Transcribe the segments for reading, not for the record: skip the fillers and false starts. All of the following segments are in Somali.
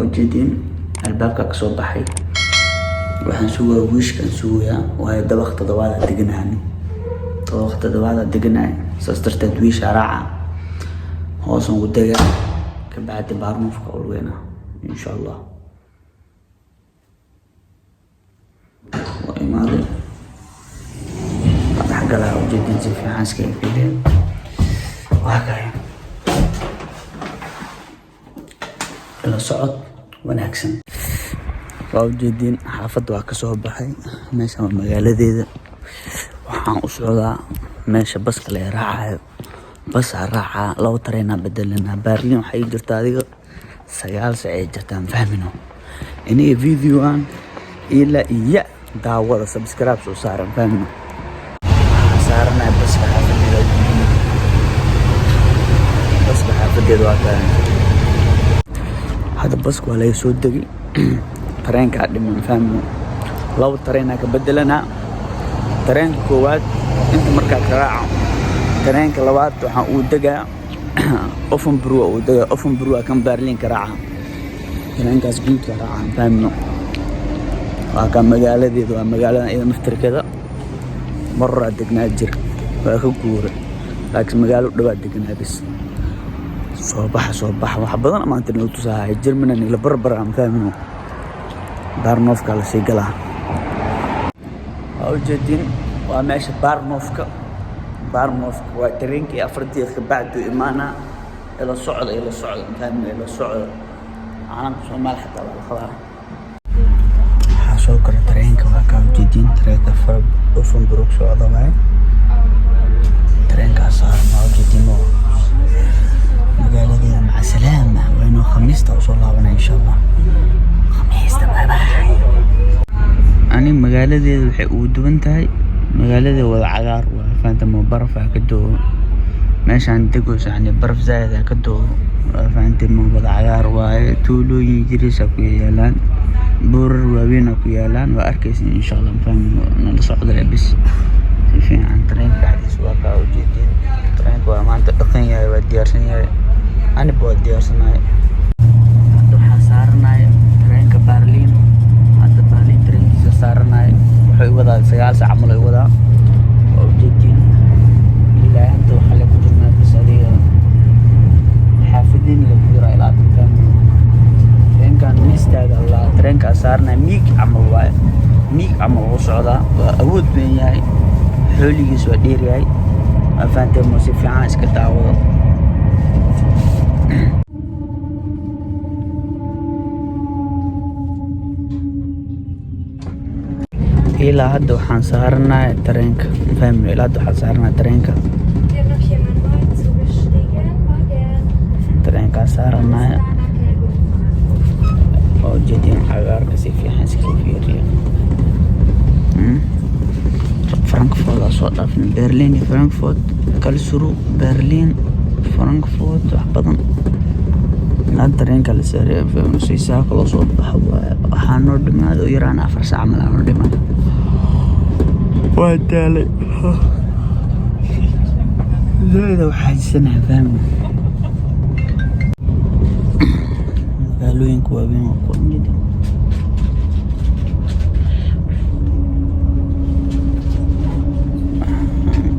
وجدين الباب كسو بحي waxaan sugaa wiishkan sugaa waa dabaqta dabaada deganaan dabaqta dabaada deganaan saastarta wiisha raaca hoosan u daga ka baad baarnufka ulweena insha Allah wa imaade حق لها وجدين زي في عسكري في الليل وهكذا إلى صعد ونكسن وجدين حافظ وكسوه بحي ماشي مقالة ذي وحان أسعودا ماشي بس كلي راعة بس راعة لو ترينا بدلنا برلين وحي جرتا ديغ سيال سعيد جرتان فهمينو إني فيديوان إلا إيا داوضا سبسكراب سو سارن فهمينو سارنا بس بحافظ الواقع هذا بس ولا يسود دقي ترين قاعد من فهمه لو ترينا كبدلنا ترين كواد انت مركا كراعه ترين كلوات waxaan uu dagaa ofan bro kan Berlin karaaca tarainkaas guud karaaca fahmno waa ka magaaladeedu waa magaalada iyada naftirkeeda مرة دقنا جر وأخوكور لكن مقالو دبا دقنا بس صباح وحبضنا ما أنت نقول تساها جر من إلى بربر عم فاهمينه بارنوفك على سيقلا أو جدين وماشي بارنوفك وترينكي أفردي بعد إيمانا إلى الصعد فاهمين إلى الصعد أنا مش مالح طبعا خلاص شكرا ترينك وكاو جدين ترينك فرب وفن بروك سو عضماي ترينك صار معو جدين مقالة دي مع سلامة وينو خميس توصل لها إن شاء الله خميس باي باي أنا مقالة دي ودوانتهاي مقالة دي وضع عقار فانت مو برف كدو ماشي عن دقوس يعني برف زايد كدو فانت مو وضع عقار وتولو يجريسا كويالان بور وابين كيالان واركيس ان شاء الله فاهم نصعد لبس في عن ترين بعد سواقه وجدين ترين وما انت دقن يا وديارسن يا انا بوديارسن waxa saarnay tareenka Berlin hadda Berlin tareenkiisa saarnay wuxuu wadaa 9 saac mal ay wadaa oo jidin ilaa inta waxa la ku jirnaa bisadiga xaafidin la jira ilaa tan كان نستاج الله ترينك أسارنا ميك عمل وصعدا وأود بين ياي حولي يسوى دير ياي أفانت موسيقى عايز كتاوض إلى هاد وحان سهرنا ترينك فهم إلى هاد وحان سهرنا ترينك ترينك أسارنا جدين عقار كسي في حنسك في ريال فرانكفورت أصوات في برلين فرانكفورت كالسرو برلين فرانكفورت وحبضن هادرين كالسري في نسيساك الأصوات بحوا حانور دماد ويران أفر ساعة ملانور دماد وادالي زايدة وحاجسنها فاهم قالوا كوابين وقوم جدا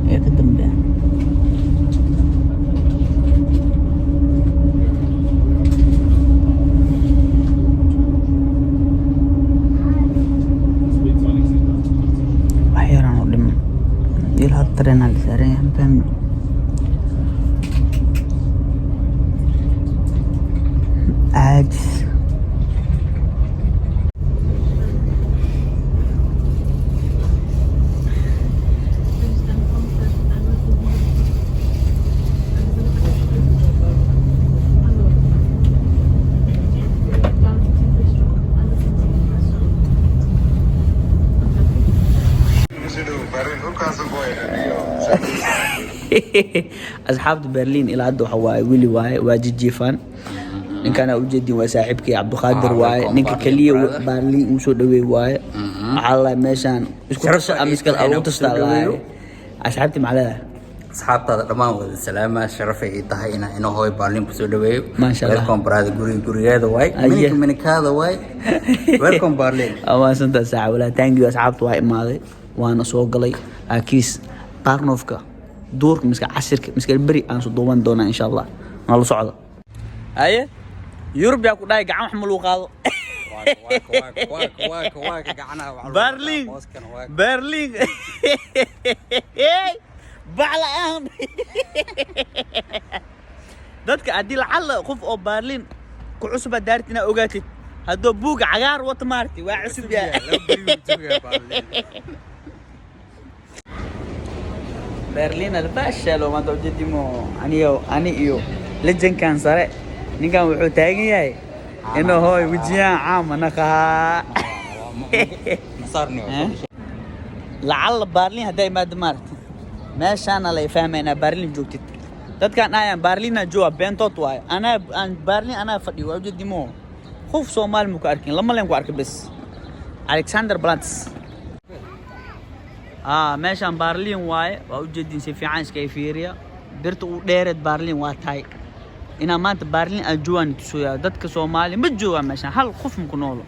يقدم به أحيانا ولم يلها الترين على سارين فهم عاجز أصحاب برلين إلى عدو حواي ويلي واي واجد جيفان إن كان أوجدي وساحبك عبد القادر واي نك كلية برلين وسود دوي واي على مشان فرصة أمسك الأول تستعلاي أصحابتي معلها asxaabtaada dhammaan wada salaama sharaf ay tahay inaan hooy Berlin ku soo dhaweeyo Masha Allah. welcome brother gurigeeda way minikaada way welcome Berlin ama santa saaca wala thank you asxaabtu waa imaaday waana soo galay akiis qarnofka duurka miska casirka miska bari aan soo duuban doona insha Allah nala socdo aye Europe yaa ku dhaay gacan wax ma loo qaado Berlin Berlin بعلان dadka adii lacala qof oo Berlin ku cusub daartina ogaatid hadoo buug cagaar wata maarti waa cusub yaa Berlin albasha loo ma dawjidimo ani iyo legend kan sare ninkan wuxuu taagan yahay inuu hooy wajiyaan caamana ka sarno lacala Berlin haday maad maarti meeshaan la fahmayna Berlin joogtid dadkan ayaan Berlin jooga bentot waay aan Berlin ana fadhiyo waa jidimo qof Soomaali ma ku arkin lama leen ku arkin bas Alexander Platz meeshaan Berlin waay waa u jeedin si fiican iska fiiriya birta u dheereed Berlin waa tahay ina maanta Berlin ajuwan tusooya dadka Soomaali ma jooga meeshaan hal qof ma ku nool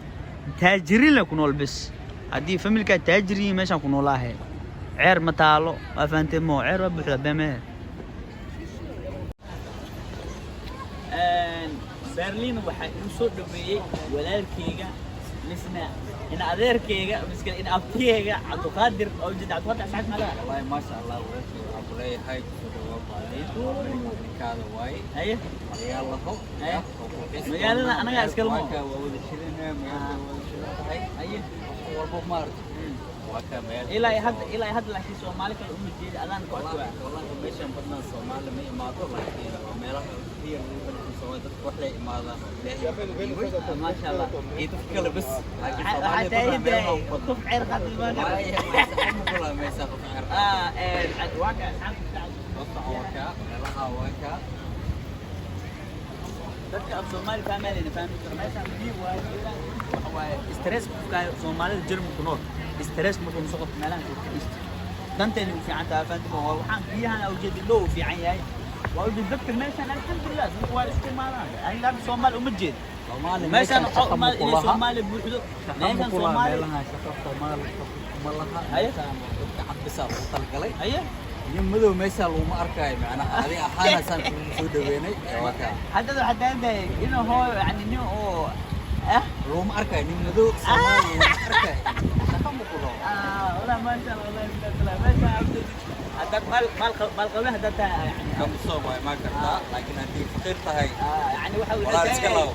taajiriin la ku nool bas hadii familka taajiriin meeshaan ku noolaahay عير متعلو أفنتي مو عير بحلا بمه برلين وحي نصور دبي ولا الكيجا لسنا إن أدير كيجا مسكين إن أبتيجا عبد القادر أو جد عبد القادر ساعات ملا والله ما شاء الله ورثي أبو لي هاي كذا واي أيه يلا هو أيه مجالنا أنا قاعد أتكلم أيه والله مارد إلى هذا لكن Soomaali kale uma jeedi adaan ku wallahi meeshan badnaan Soomaali ma imaado laakiin meelaha fiir Soomaali dadku wax la imaada ما شاء الله إيدك كله بس حتى يبقى طف عرق البنا والله ما يسافر عرق واقع وقع واقع لها واقع dadka af Soomaali fahmayna meeshaan biyo waa stress ka Soomaali jirm ku nool stress ma kun soo meelan danteenu fi aan taafanto waxaan biyahan oo jeedi loo fi aan yahay waa ujeed dadka meeshaan alxamdulillah waa isku maalaan ay la Soomaali uma jeed meeshaan Soomaali buuxdo meeshaan Soomaali malaha ay cabisa talgalay ay nin madow meesha lagu ma arkay macnaha adiga ahaan san soo dhaweynay waka hadda inuu hoo yani nin oo lagu ma arkay nin madow Soomaali ma arkay والله ما شاء الله ما شاء الله هذاك مال قوي هذاك يعني كم صوب ما كرتا لكن انت فقيرتها هي يعني waxa uu walaal iska law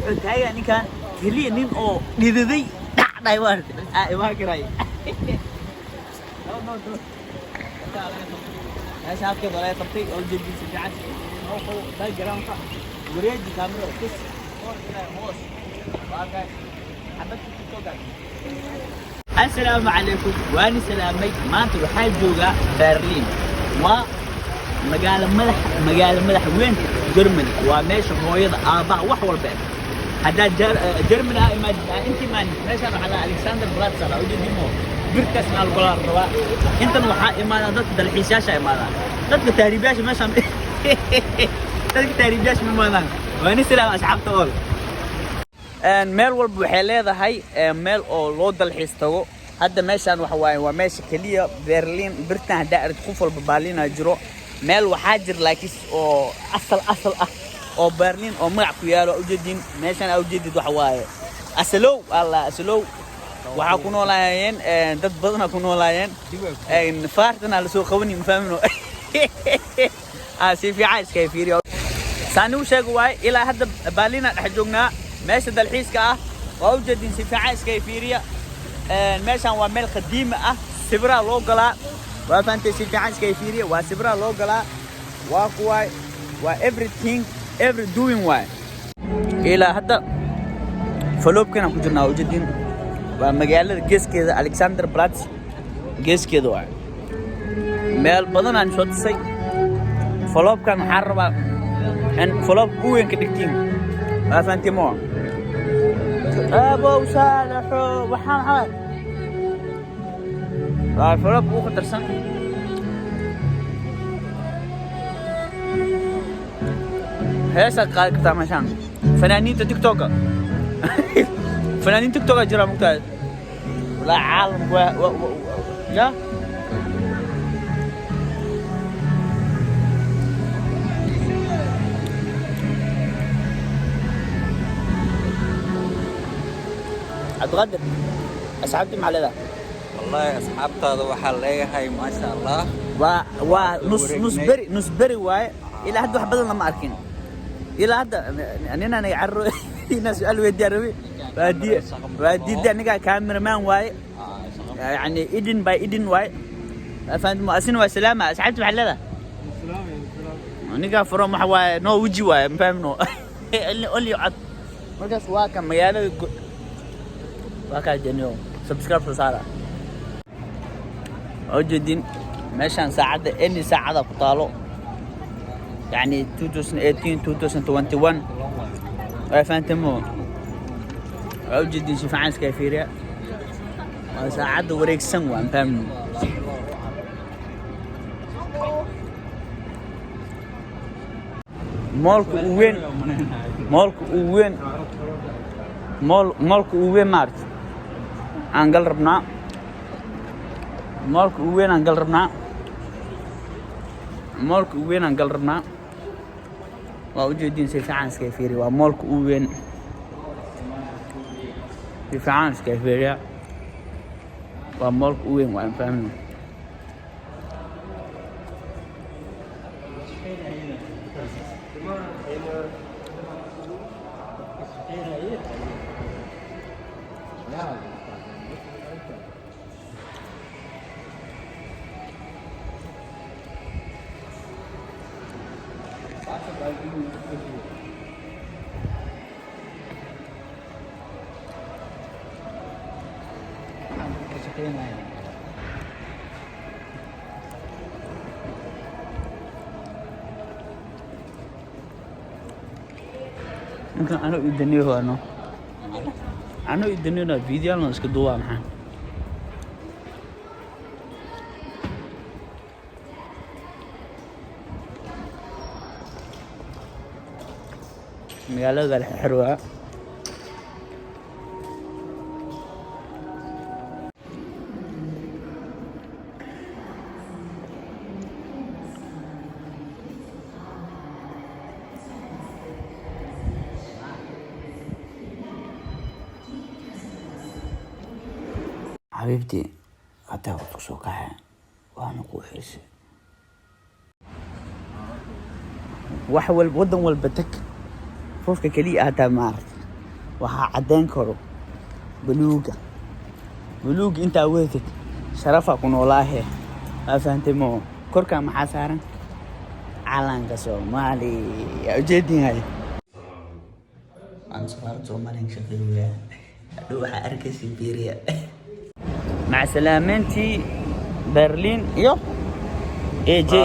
wuxuu yani kan kaliya nin oo dhididay dhacday waa kiray no ايش هاك كده ولا تطبيق او جدي ساعات هو ده جرام وريدي كاميرا بس هوس باقي حبيت تتوقع السلام عليكم وانا سلامي ما انت waxaa jooga Berlin waa magaalo madax weyn Germany waa meesha hooyada aaba wax walba hada Germany intii maan meesha waxa Alexander Platz la ujeedimo birkaas maal golar raba intan waxa imaada dad dalxiisayaasha imaada dadka taariibayaasha meesha dadka taariibayaasha ma imaadaan waana salaam asxaabta oo meel walba waxay leedahay meel oo loo dalxiis tago hadda meeshan waxa waaye waa meesha kaliya Berlin birtan hada arid qof walba Berlin jiro meel waxa jir laakiin oo asal ah oo Berlin oo magac ku yaalo ujeedin meeshan ujeedid waxa waaye asalow waxa ku noolaayeen dad badan ku noolaayeen faartana la soo qabani ma fahmino si fiican iska fiiriyo saanu sheego waay ilaa hadda Berlin dhex joognaa meesha dalxiiska ah waa ujeedin si fiican iska fiiriya meeshan waa meel qadiimi ah sibra loo galaa waa faantay si fiican iska fiiriya waa sibra loo galaa waa kuway waa every doing waay ilaa hadda falobkana ku jirnaa ujeedin waa magaalada geeskeeda Alexander Platz geeskeeda waa meel badan aan soo tusay falobkan waxaan rabaa in falob weyn ka dhigtiin waa faantay mo أبو صالح وحمد فلوب وقدرسن هسه قال كتاب مشان فنانين تيك توك فنانين تيك توك جرى ممتاز لا عالم يا أتغدر أصحابتي مع ذا والله أصحابته هذا وحال هاي ما شاء الله نص بري واي إلى حد واحد بدلنا ما أركين إلى حد أننا نعرو ناس قالوا يدي عربي وادي ده نقع كاميرا مان واي يعني إيدن باي إيدن واي فأنت مؤسسين وسلامة أصحابتي مع ذا نقع فروم حوا نو وجي واي فاهم نو اللي قول لي عط مركز واقع مياله واقع جنيو سبسكرايب لصارة أوجدين ماشان ساعة إني ساعة كطالو يعني 2018 2021 فانتمو أوجدين شوف عنس كيفيريا ساعة وريك سنوان فهمني مالك وين مارت أنقلبنا مالك وين أنقلبنا وأوجدين سيفعانس كيفيري ومالك وين سيفعانس كيفيري ومالك وين وأنا فاهمني يمكن أنا يدنيه أنا يدنيه الفيديو أنا أسكدوها معه مقالة الحروة حبيبتي حتى وتسوقها وأنا كويس وحول ودن والبتك فوفك كلي هذا مارت وها عدين كرو بلوغ انت اويتك شرفك والله فهمت مو كركا محاسارا علانك سومالي اجدين هاي انصار سومالي شكله روح اركز بيريا مع سلامتي برلين يو اي جي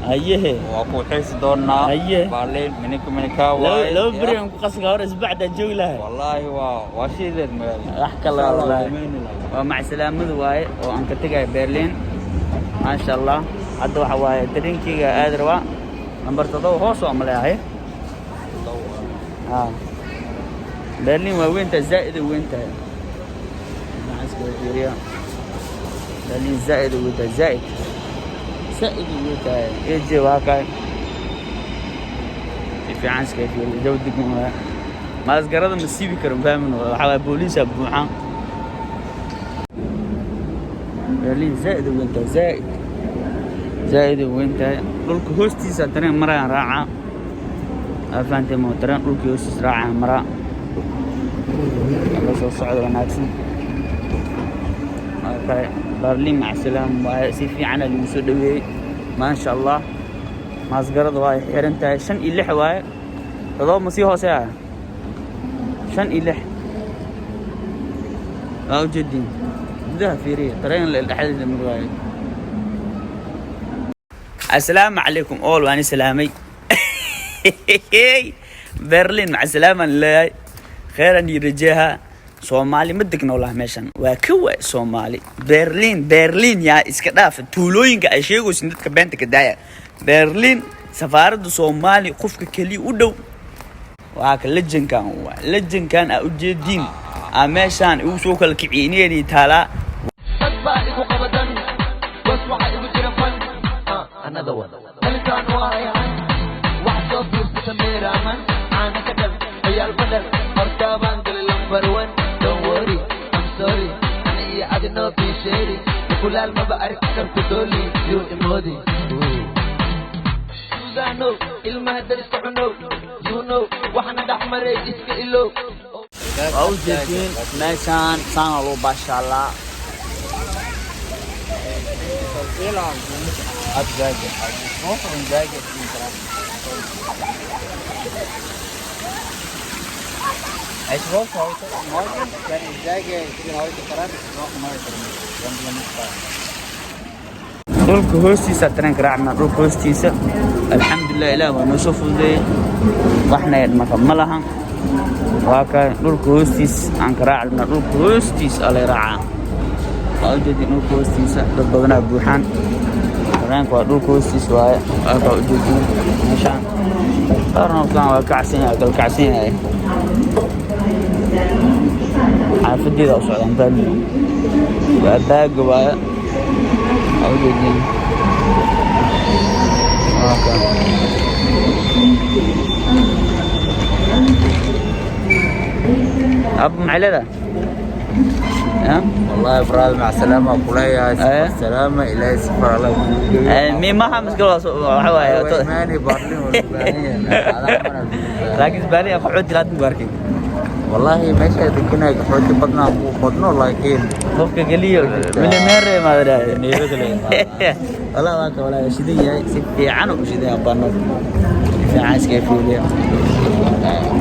ايه وأبو حيس دورنا برلين منك واي لو بريم قصك ورس بعد الجولة والله واشيد المال احكي الله والله ومع سلامة واي وانك تقع برلين ما شاء الله عدو حواي درينكي ادروا نمبر تضو هوسو عملها برلين وين الزائد وين برلين زائد وين زائد ويتا يجي واقع في عنس كيف جودك ما أذكر هذا مسيبي كرم فاهمنه حلا بوليس أبوحان برلين زائد وانت زائد وانت لولك هوستي ساترين مرة راعة أفانت موترين لولك هوستي راعة مرة الله سوى الصعود وناكسن برلين مع السلام وسيفي عنا اللي مسودوي ما شاء الله ما أصغرت واي حيرنتا شن إلح واي تضو مسيحو ساعة شن إلح أو جدين ده فيري ترين الأحد من واي السلام عليكم أول وأنا سلامي برلين مع السلامة لله خيرا يرجيها Soomaali ma degno walaah meeshan waa ka way Soomaali Berlin yaa iska dhaaf tuulooyinka ay sheegayso dadka beenta ka daaya Berlin سفارة الصومالي قفك كلي ودو وهاك لجن كان أوجدين أماشان يوسوك الكعينيني تالا أوجدين ماشان صانلو باشالله dhulka hoostiisa tareenka raacna dhulka hoostiisa alxamdulilah ilaah waa noo soo fududeeyey waxna dhimata ma lahan waa ka dhulka hoostiis aan ka raacna dhulka hoostiis ala raacaa waa ujeedin dhulka hoostiisa dad badanaa buuxaan tareenka waa dhulka hoostiis waaye waa ka ujeedin meeshaan qaarnookaan waa kacsan yahay kala kacsan yahay xaafadeeda u socdaan baali waa baaga waaye أوجدين أبو معلدة والله إفراد مع السلامة كلها السلامة إلى سفر الله مين ما هم مسكوا حواي ماني بارلين ولا لكن بالي قعود لا تباركين والله ماشي كنا قعود بدنا بدنا لكن قفك قليل مليونير ما أدري والله ما كولا شدية في عنو شدية بانو في عايز كيف يقول